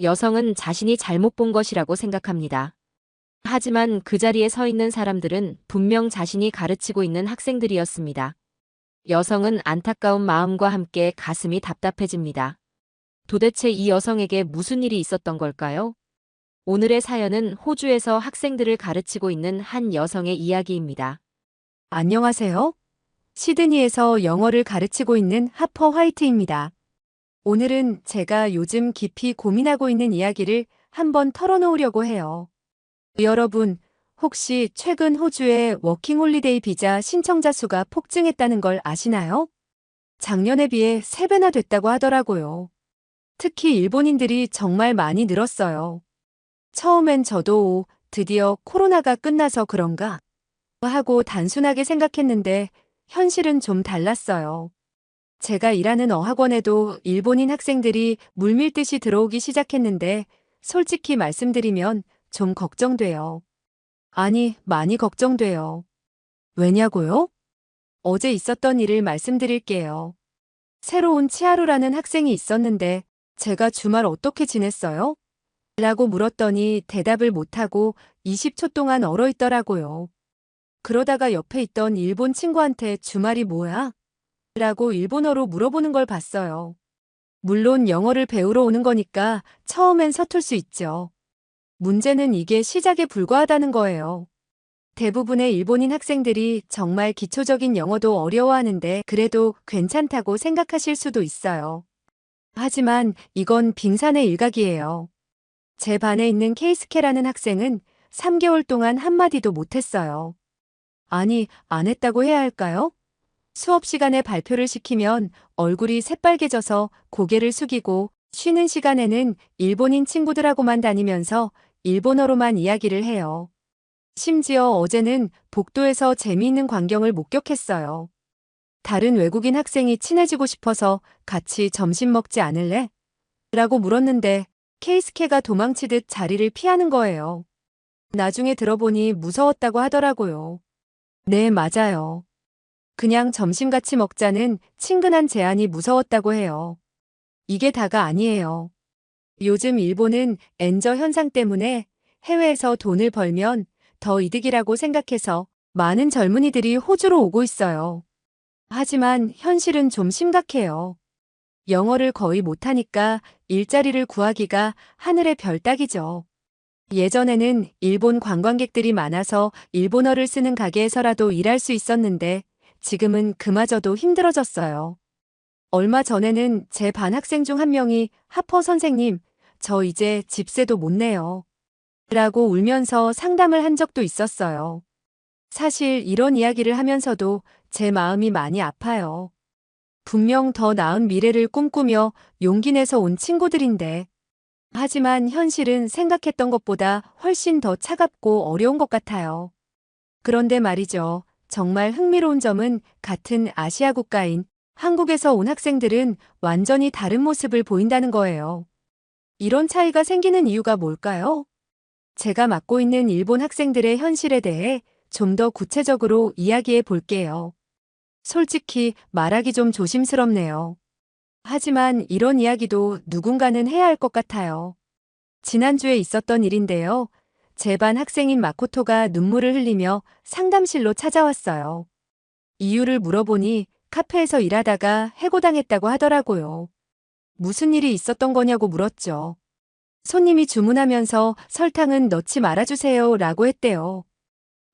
여성은 자신이 잘못 본 것이라고 생각합니다. 하지만 그 자리에 서 있는 사람들은 분명 자신이 가르치고 있는 학생들이었습니다. 여성은 안타까운 마음과 함께 가슴이 답답해집니다. 도대체 이 여성에게 무슨 일이 있었던 걸까요? 오늘의 사연은 호주에서 학생들을 가르치고 있는 한 여성의 이야기입니다. 안녕하세요. 시드니에서 영어를 가르치고 있는 하퍼 화이트입니다. 오늘은 제가 요즘 깊이 고민하고 있는 이야기를 한번 털어놓으려고 해요. 여러분, 혹시 최근 호주의 워킹홀리데이 비자 신청자 수가 폭증했다는 걸 아시나요? 작년에 비해 3배나 됐다고 하더라고요. 특히 일본인들이 정말 많이 늘었어요. 처음엔 저도 드디어 코로나가 끝나서 그런가 하고 단순하게 생각했는데 현실은 좀 달랐어요. 제가 일하는 어학원에도 일본인 학생들이 물밀듯이 들어오기 시작했는데 솔직히 말씀드리면 좀 걱정돼요. 아니, 많이 걱정돼요. 왜냐고요? 어제 있었던 일을 말씀드릴게요. 새로 운 치하루라는 학생이 있었는데 제가 주말 어떻게 지냈어요? 라고 물었더니 대답을 못하고 20초 동안 얼어있더라고요. 그러다가 옆에 있던 일본 친구한테 주말이 뭐야? 라고 일본어로 물어보는 걸 봤어요. 물론 영어를 배우러 오는 거니까 처음엔 서툴 수 있죠. 문제는 이게 시작에 불과하다는 거예요. 대부분의 일본인 학생들이 정말 기초적인 영어도 어려워하는데 그래도 괜찮다고 생각하실 수도 있어요. 하지만 이건 빙산의 일각이에요. 제 반에 있는 케이스케라는 학생은 3개월 동안 한마디도 못했어요. 아니, 안 했다고 해야 할까요? 수업 시간에 발표를 시키면 얼굴이 새빨개져서 고개를 숙이고 쉬는 시간에는 일본인 친구들하고만 다니면서 일본어로만 이야기를 해요. 심지어 어제는 복도에서 재미있는 광경을 목격했어요. 다른 외국인 학생이 친해지고 싶어서 같이 점심 먹지 않을래? 라고 물었는데 케이스케가 도망치듯 자리를 피하는 거예요. 나중에 들어보니 무서웠다고 하더라고요. 네, 맞아요. 그냥 점심 같이 먹자는 친근한 제안이 무서웠다고 해요. 이게 다가 아니에요. 요즘 일본은 엔저 현상 때문에 해외에서 돈을 벌면 더 이득이라고 생각해서 많은 젊은이들이 호주로 오고 있어요. 하지만 현실은 좀 심각해요. 영어를 거의 못하니까 일자리를 구하기가 하늘의 별 따기죠. 예전에는 일본 관광객들이 많아서 일본어를 쓰는 가게에서라도 일할 수 있었는데 지금은 그마저도 힘들어졌어요. 얼마 전에는 제 반 학생 중 한 명이 하퍼 선생님, 저 이제 집세도 못 내요. 라고 울면서 상담을 한 적도 있었어요. 사실 이런 이야기를 하면서도 제 마음이 많이 아파요. 분명 더 나은 미래를 꿈꾸며 용기 내서 온 친구들인데. 하지만 현실은 생각했던 것보다 훨씬 더 차갑고 어려운 것 같아요. 그런데 말이죠. 정말 흥미로운 점은 같은 아시아 국가인 한국에서 온 학생들은 완전히 다른 모습을 보인다는 거예요. 이런 차이가 생기는 이유가 뭘까요? 제가 맡고 있는 일본 학생들의 현실에 대해 좀 더 구체적으로 이야기해 볼게요. 솔직히 말하기 좀 조심스럽네요. 하지만 이런 이야기도 누군가는 해야 할 것 같아요. 지난주에 있었던 일인데요. 제 반 학생인 마코토가 눈물을 흘리며 상담실로 찾아왔어요. 이유를 물어보니 카페에서 일하다가 해고당했다고 하더라고요. 무슨 일이 있었던 거냐고 물었죠. 손님이 주문하면서 설탕은 넣지 말아주세요 라고 했대요.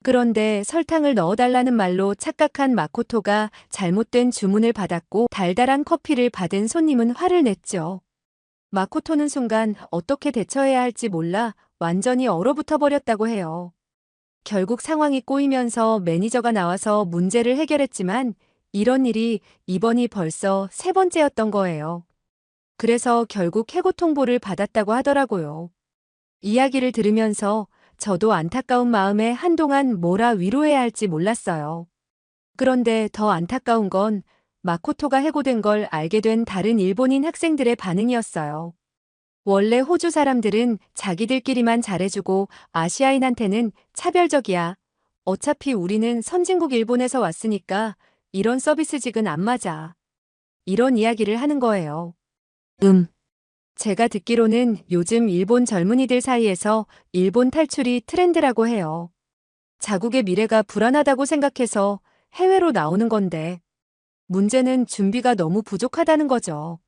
그런데 설탕을 넣어달라는 말로 착각한 마코토가 잘못된 주문을 받았고 달달한 커피를 받은 손님은 화를 냈죠. 마코토는 순간 어떻게 대처해야 할지 몰라 완전히 얼어붙어 버렸다고 해요. 결국 상황이 꼬이면서 매니저가 나와서 문제를 해결했지만 이런 일이 이번이 벌써 3번째였던 거예요. 그래서 결국 해고 통보를 받았다고 하더라고요. 이야기를 들으면서 저도 안타까운 마음에 한동안 뭐라 위로해야 할지 몰랐어요. 그런데 더 안타까운 건 마코토가 해고된 걸 알게 된 다른 일본인 학생들의 반응이었어요. 원래 호주 사람들은 자기들끼리만 잘해주고 아시아인한테는 차별적이야. 어차피 우리는 선진국 일본에서 왔으니까 이런 서비스직은 안 맞아. 이런 이야기를 하는 거예요. 제가 듣기로는 요즘 일본 젊은이들 사이에서 일본 탈출이 트렌드라고 해요. 자국의 미래가 불안하다고 생각해서 해외로 나오는 건데, 문제는 준비가 너무 부족하다는 거죠.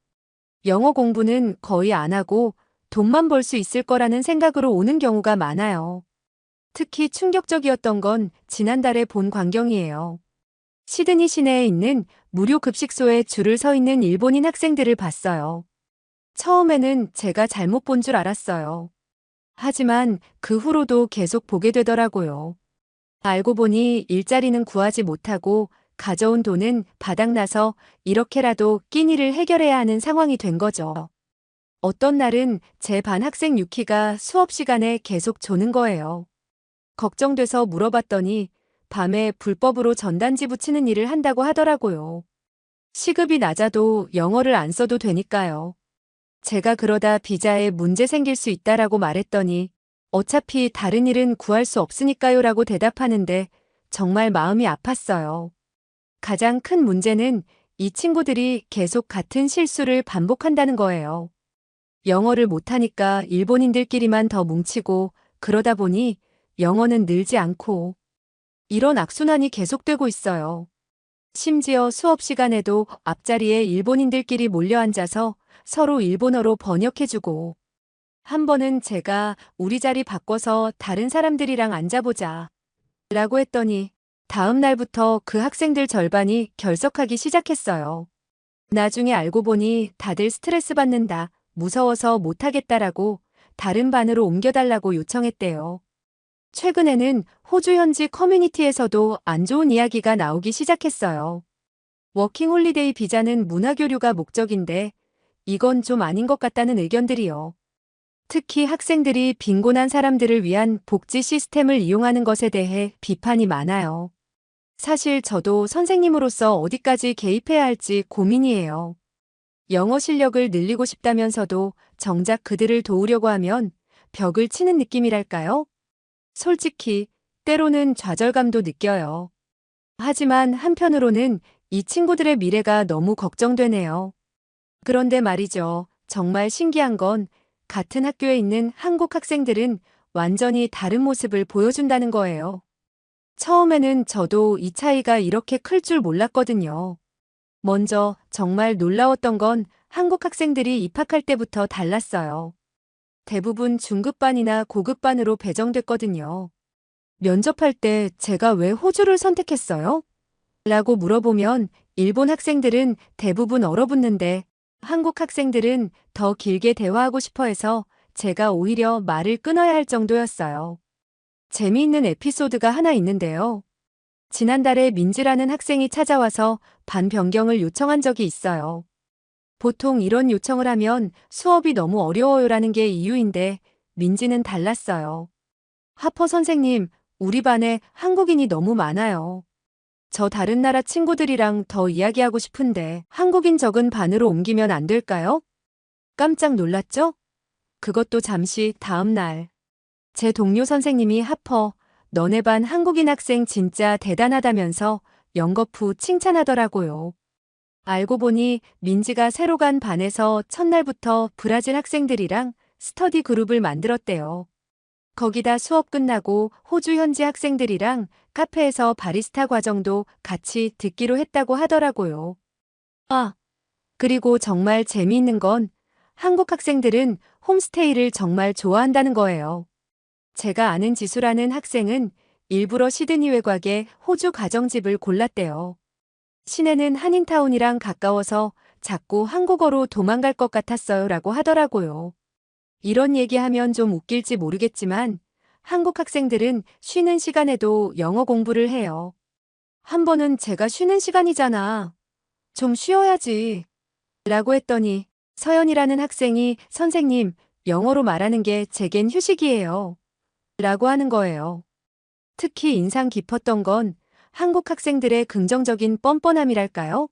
영어 공부는 거의 안 하고 돈만 벌 수 있을 거라는 생각으로 오는 경우가 많아요. 특히 충격적이었던 건 지난달에 본 광경이에요. 시드니 시내에 있는 무료 급식소에 줄을 서 있는 일본인 학생들을 봤어요. 처음에는 제가 잘못 본 줄 알았어요. 하지만 그 후로도 계속 보게 되더라고요. 알고 보니 일자리는 구하지 못하고 가져온 돈은 바닥나서 이렇게라도 끼니를 해결해야 하는 상황이 된 거죠. 어떤 날은 제 반 학생 유키가 수업 시간에 계속 조는 거예요. 걱정돼서 물어봤더니 밤에 불법으로 전단지 붙이는 일을 한다고 하더라고요. 시급이 낮아도 영어를 안 써도 되니까요. 제가 그러다 비자에 문제 생길 수 있다라고 말했더니 어차피 다른 일은 구할 수 없으니까요 라고 대답하는데 정말 마음이 아팠어요. 가장 큰 문제는 이 친구들이 계속 같은 실수를 반복한다는 거예요. 영어를 못하니까 일본인들끼리만 더 뭉치고 그러다 보니 영어는 늘지 않고 이런 악순환이 계속되고 있어요. 심지어 수업 시간에도 앞자리에 일본인들끼리 몰려 앉아서 서로 일본어로 번역해주고 한 번은 제가 우리 자리 바꿔서 다른 사람들이랑 앉아보자 라고 했더니 다음 날부터 그 학생들 절반이 결석하기 시작했어요. 나중에 알고 보니 다들 스트레스 받는다, 무서워서 못하겠다라고 다른 반으로 옮겨달라고 요청했대요. 최근에는 호주 현지 커뮤니티에서도 안 좋은 이야기가 나오기 시작했어요. 워킹 홀리데이 비자는 문화교류가 목적인데 이건 좀 아닌 것 같다는 의견들이요. 특히 학생들이 빈곤한 사람들을 위한 복지 시스템을 이용하는 것에 대해 비판이 많아요. 사실 저도 선생님으로서 어디까지 개입해야 할지 고민이에요. 영어 실력을 늘리고 싶다면서도 정작 그들을 도우려고 하면 벽을 치는 느낌이랄까요? 솔직히 때로는 좌절감도 느껴요. 하지만 한편으로는 이 친구들의 미래가 너무 걱정되네요. 그런데 말이죠. 정말 신기한 건 같은 학교에 있는 한국 학생들은 완전히 다른 모습을 보여준다는 거예요. 처음에는 저도 이 차이가 이렇게 클 줄 몰랐거든요. 먼저 정말 놀라웠던 건 한국 학생들이 입학할 때부터 달랐어요. 대부분 중급반이나 고급반으로 배정됐거든요. 면접할 때 제가 왜 호주를 선택했어요? 라고 물어보면 일본 학생들은 대부분 얼어붙는데 한국 학생들은 더 길게 대화하고 싶어 해서 제가 오히려 말을 끊어야 할 정도였어요. 재미있는 에피소드가 하나 있는데요. 지난달에 민지라는 학생이 찾아와서 반 변경을 요청한 적이 있어요. 보통 이런 요청을 하면 수업이 너무 어려워요라는 게 이유인데 민지는 달랐어요. 하퍼 선생님, 우리 반에 한국인이 너무 많아요. 저 다른 나라 친구들이랑 더 이야기하고 싶은데 한국인 적은 반으로 옮기면 안 될까요? 깜짝 놀랐죠? 그것도 잠시 다음 날. 제 동료 선생님이 하퍼, 너네 반 한국인 학생 진짜 대단하다면서 연거푸 칭찬하더라고요. 알고 보니 민지가 새로 간 반에서 첫날부터 브라질 학생들이랑 스터디 그룹을 만들었대요. 거기다 수업 끝나고 호주 현지 학생들이랑 카페에서 바리스타 과정도 같이 듣기로 했다고 하더라고요. 아, 그리고 정말 재미있는 건 한국 학생들은 홈스테이를 정말 좋아한다는 거예요. 제가 아는 지수라는 학생은 일부러 시드니 외곽에 호주 가정집을 골랐대요. 시내는 한인타운이랑 가까워서 자꾸 한국어로 도망갈 것 같았어요 라고 하더라고요. 이런 얘기하면 좀 웃길지 모르겠지만 한국 학생들은 쉬는 시간에도 영어 공부를 해요. 한 번은 제가 쉬는 시간이잖아. 좀 쉬어야지. 라고 했더니 서연이라는 학생이 선생님, 영어로 말하는 게 제겐 휴식이에요. 라고 하는 거예요. 특히 인상 깊었던 건 한국 학생들의 긍정적인 뻔뻔함이랄까요?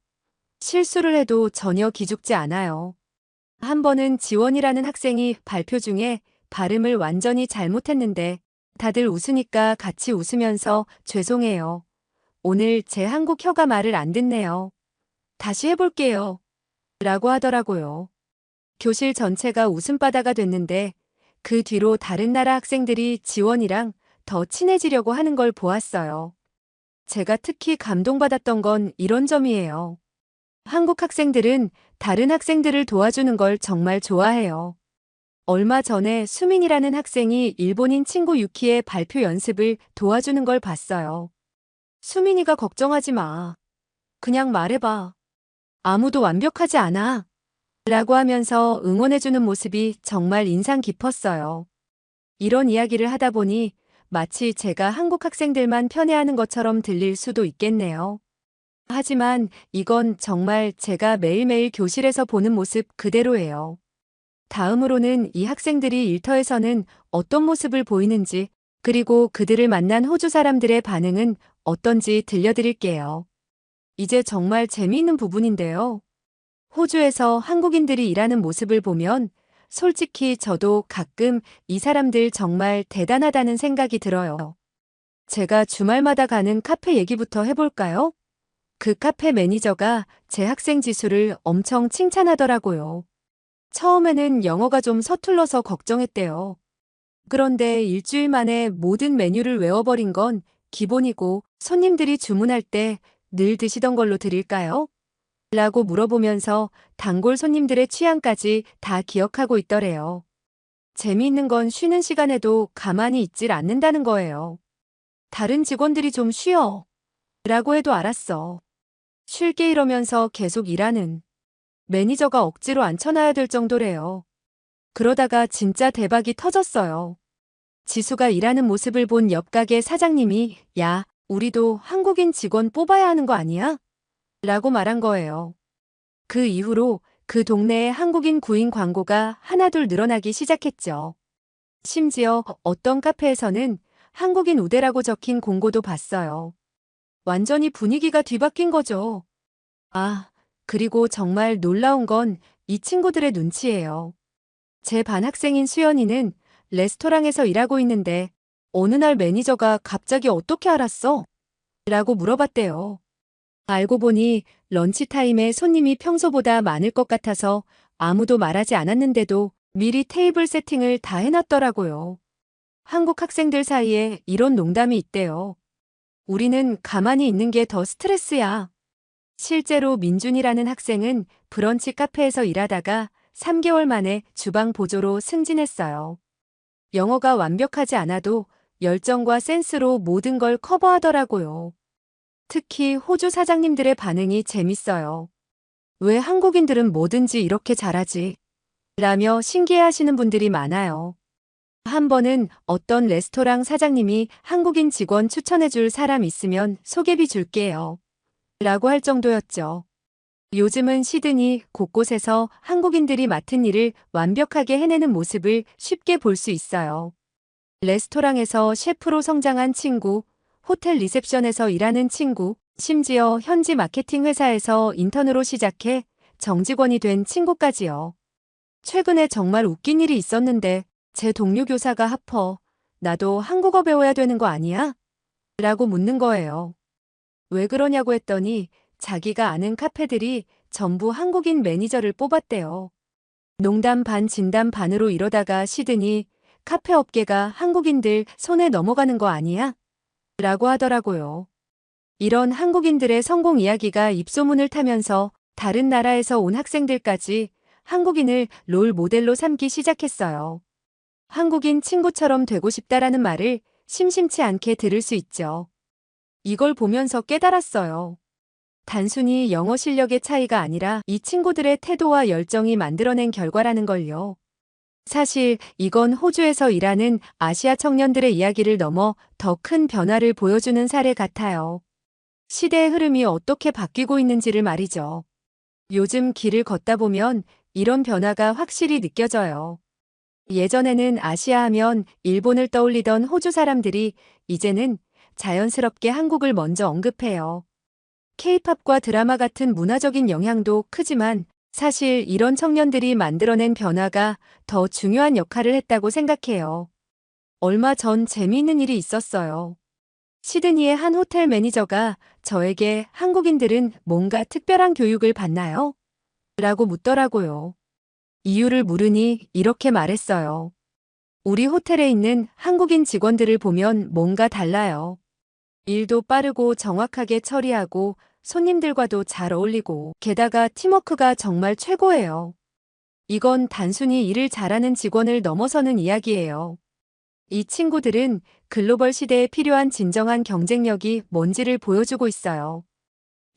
실수를 해도 전혀 기죽지 않아요. 한 번은 지원이라는 학생이 발표 중에 발음을 완전히 잘못했는데 다들 웃으니까 같이 웃으면서 죄송해요. 오늘 제 한국 혀가 말을 안 듣네요. 다시 해볼게요. 라고 하더라고요. 교실 전체가 웃음바다가 됐는데 그 뒤로 다른 나라 학생들이 지원이랑 더 친해지려고 하는 걸 보았어요. 제가 특히 감동받았던 건 이런 점이에요. 한국 학생들은 다른 학생들을 도와주는 걸 정말 좋아해요. 얼마 전에 수민이라는 학생이 일본인 친구 유키의 발표 연습을 도와주는 걸 봤어요. 수민이가 걱정하지 마. 그냥 말해봐. 아무도 완벽하지 않아. 라고 하면서 응원해주는 모습이 정말 인상 깊었어요. 이런 이야기를 하다 보니 마치 제가 한국 학생들만 편애하는 것처럼 들릴 수도 있겠네요. 하지만 이건 정말 제가 매일매일 교실에서 보는 모습 그대로예요. 다음으로는 이 학생들이 일터에서는 어떤 모습을 보이는지, 그리고 그들을 만난 호주 사람들의 반응은 어떤지 들려드릴게요. 이제 정말 재미있는 부분인데요. 호주에서 한국인들이 일하는 모습을 보면 솔직히 저도 가끔 이 사람들 정말 대단하다는 생각이 들어요. 제가 주말마다 가는 카페 얘기부터 해볼까요? 그 카페 매니저가 제 학생 지수를 엄청 칭찬하더라고요. 처음에는 영어가 좀 서툴러서 걱정했대요. 그런데 일주일 만에 모든 메뉴를 외워버린 건 기본이고 손님들이 주문할 때 늘 드시던 걸로 드릴까요? 라고 물어보면서 단골 손님들의 취향까지 다 기억하고 있더래요. 재미있는 건 쉬는 시간에도 가만히 있질 않는다는 거예요. 다른 직원들이 좀 쉬어. 라고 해도 알았어. 쉴게 이러면서 계속 일하는. 매니저가 억지로 앉혀놔야 될 정도래요. 그러다가 진짜 대박이 터졌어요. 지수가 일하는 모습을 본 옆 가게 사장님이 야, 우리도 한국인 직원 뽑아야 하는 거 아니야? 라고 말한 거예요. 그 이후로 그 동네에 한국인 구인 광고가 하나둘 늘어나기 시작했죠. 심지어 어떤 카페에서는 한국인 우대라고 적힌 공고도 봤어요. 완전히 분위기가 뒤바뀐 거죠. 아, 그리고 정말 놀라운 건 이 친구들의 눈치예요. 제 반 학생인 수연이는 레스토랑에서 일하고 있는데 어느 날 매니저가 갑자기 어떻게 알았어? 라고 물어봤대요. 알고 보니 런치타임에 손님이 평소보다 많을 것 같아서 아무도 말하지 않았는데도 미리 테이블 세팅을 다 해놨더라고요. 한국 학생들 사이에 이런 농담이 있대요. 우리는 가만히 있는 게 더 스트레스야. 실제로 민준이라는 학생은 브런치 카페에서 일하다가 3개월 만에 주방 보조로 승진했어요. 영어가 완벽하지 않아도 열정과 센스로 모든 걸 커버하더라고요. 특히 호주 사장님들의 반응이 재밌어요. 왜 한국인들은 뭐든지 이렇게 잘하지? 라며 신기해하시는 분들이 많아요. 한 번은 어떤 레스토랑 사장님이 한국인 직원 추천해줄 사람 있으면 소개비 줄게요. 라고 할 정도였죠. 요즘은 시드니 곳곳에서 한국인들이 맡은 일을 완벽하게 해내는 모습을 쉽게 볼 수 있어요. 레스토랑에서 셰프로 성장한 친구, 호텔 리셉션에서 일하는 친구, 심지어 현지 마케팅 회사에서 인턴으로 시작해 정직원이 된 친구까지요. 최근에 정말 웃긴 일이 있었는데 제 동료 교사가 하퍼, 나도 한국어 배워야 되는 거 아니야? 라고 묻는 거예요. 왜 그러냐고 했더니 자기가 아는 카페들이 전부 한국인 매니저를 뽑았대요. 농담 반 진담 반으로 이러다가 시드니 카페 업계가 한국인들 손에 넘어가는 거 아니야? 라고 하더라고요. 이런 한국인들의 성공 이야기가 입소문을 타면서 다른 나라에서 온 학생들까지 한국인을 롤 모델로 삼기 시작했어요. 한국인 친구처럼 되고 싶다라는 말을 심심치 않게 들을 수 있죠. 이걸 보면서 깨달았어요. 단순히 영어 실력의 차이가 아니라 이 친구들의 태도와 열정이 만들어낸 결과라는 걸요. 사실 이건 호주에서 일하는 아시아 청년들의 이야기를 넘어 더 큰 변화를 보여주는 사례 같아요. 시대의 흐름이 어떻게 바뀌고 있는지를 말이죠. 요즘 길을 걷다 보면 이런 변화가 확실히 느껴져요. 예전에는 아시아 하면 일본을 떠올리던 호주 사람들이 이제는 자연스럽게 한국을 먼저 언급해요. K-팝과 드라마 같은 문화적인 영향도 크지만 사실 이런 청년들이 만들어낸 변화가 더 중요한 역할을 했다고 생각해요. 얼마 전 재미있는 일이 있었어요. 시드니의 한 호텔 매니저가 저에게 한국인들은 뭔가 특별한 교육을 받나요? 라고 묻더라고요. 이유를 물으니 이렇게 말했어요. 우리 호텔에 있는 한국인 직원들을 보면 뭔가 달라요. 일도 빠르고 정확하게 처리하고 손님들과도 잘 어울리고 게다가 팀워크가 정말 최고예요. 이건 단순히 일을 잘하는 직원을 넘어서는 이야기예요. 이 친구들은 글로벌 시대에 필요한 진정한 경쟁력이 뭔지를 보여주고 있어요.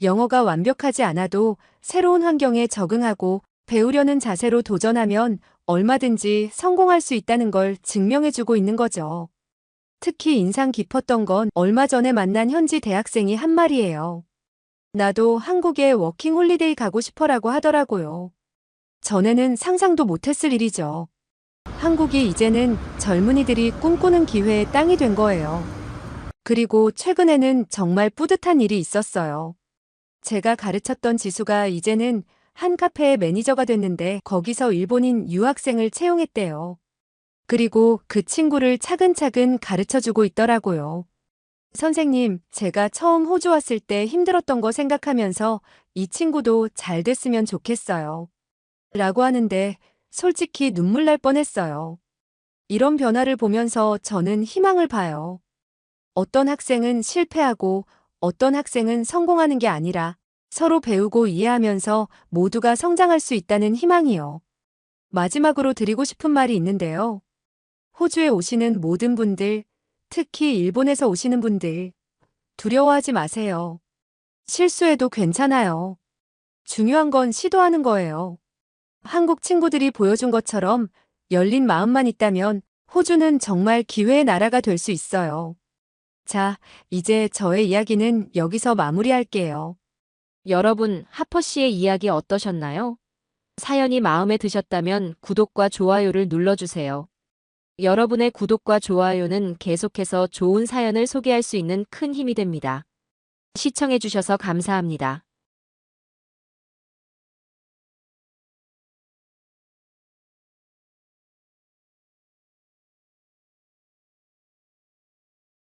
영어가 완벽하지 않아도 새로운 환경에 적응하고 배우려는 자세로 도전하면 얼마든지 성공할 수 있다는 걸 증명해주고 있는 거죠. 특히 인상 깊었던 건 얼마 전에 만난 현지 대학생이 한 말이에요. 나도 한국에 워킹 홀리데이 가고 싶어라고 하더라고요. 전에는 상상도 못했을 일이죠. 한국이 이제는 젊은이들이 꿈꾸는 기회의 땅이 된 거예요. 그리고 최근에는 정말 뿌듯한 일이 있었어요. 제가 가르쳤던 지수가 이제는 한 카페의 매니저가 됐는데 거기서 일본인 유학생을 채용했대요. 그리고 그 친구를 차근차근 가르쳐주고 있더라고요. 선생님, 제가 처음 호주 왔을 때 힘들었던 거 생각하면서 이 친구도 잘 됐으면 좋겠어요. 라고 하는데 솔직히 눈물 날 뻔했어요. 이런 변화를 보면서 저는 희망을 봐요. 어떤 학생은 실패하고 어떤 학생은 성공하는 게 아니라 서로 배우고 이해하면서 모두가 성장할 수 있다는 희망이요. 마지막으로 드리고 싶은 말이 있는데요. 호주에 오시는 모든 분들, 특히 일본에서 오시는 분들, 두려워하지 마세요. 실수해도 괜찮아요. 중요한 건 시도하는 거예요. 한국 친구들이 보여준 것처럼 열린 마음만 있다면 호주는 정말 기회의 나라가 될 수 있어요. 자, 이제 저의 이야기는 여기서 마무리할게요. 여러분, 하퍼 씨의 이야기 어떠셨나요? 사연이 마음에 드셨다면 구독과 좋아요를 눌러주세요. 여러분의 구독과 좋아요는 계속해서 좋은 사연을 소개할 수 있는 큰 힘이 됩니다. 시청해주셔서 감사합니다.